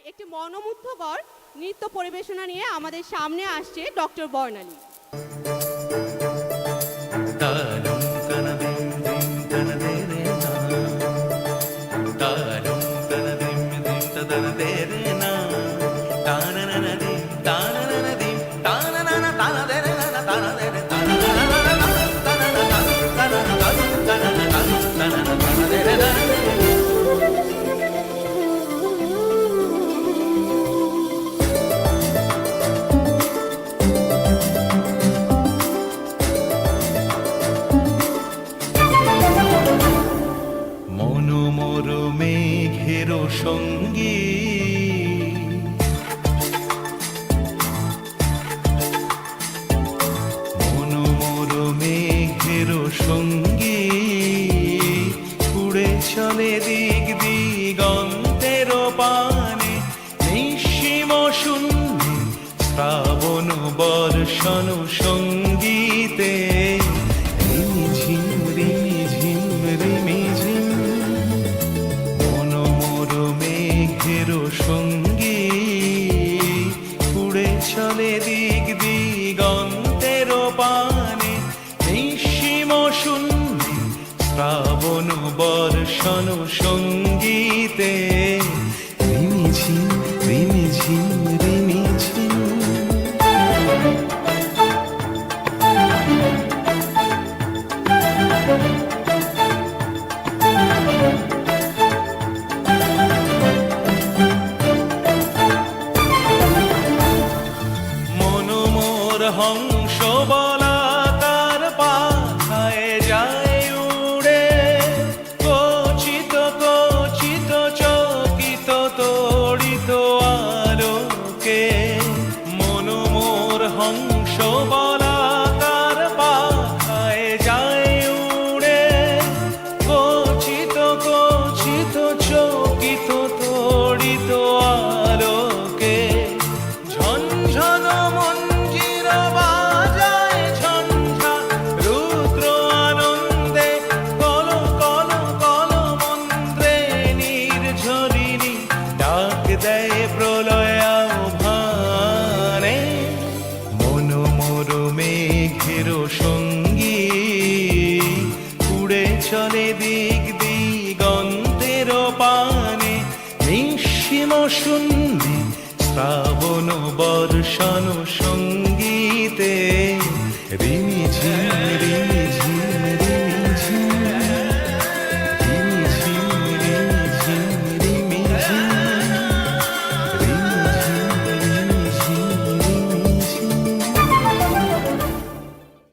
একটি মনোমুগ্ধকর নৃত্য পরিবেশনা নিয়ে আমাদের সামনে আসছে ডক্টর বর্ণালী। মনোমোর মেঘের সঙ্গী মনোমোর মেঘের সঙ্গী উড়ে চলে দিক দিগন্তের পানে নিঃসীম শূন্যে শ্রাবণ বর্ষণ সঙ্গীতে রিমিঝিম রিমিঝিম রিমিঝিম মনোমোর মেঘের সঙ্গী উড়ে চলে দিক দিগন্তের পানে নিঃসীম শূন্যে শ্রাবণ বর্ষণ সঙ্গীতে রিমিঝিম রিমিঝিম রিমিঝিম। মনোমোর হংস বলাকার পাখায় যায় উড়ে কচিত কচিত চকিত তড়িত আলোকে মনোমোর হংস বলাকার পাখায় যায় উড়ে কচিত কচিত চকিত তড়িত আলোকে ঝনঝন মঞ্জির বাজায় ঝঞ্ঝা রুদ্র আনন্দে কল কল কল মন্ত্রে নির্ঝরিণী ডাক দেয় প্রলয় আহ্বানে মনোমোর মেঘের সঙ্গী উড়ে চলে দিক দিগন্তের পানে নিঃসীম শূন্যে শ্রাবণ বর্ষণ সঙ্গীতে রিমিঝিম রিমি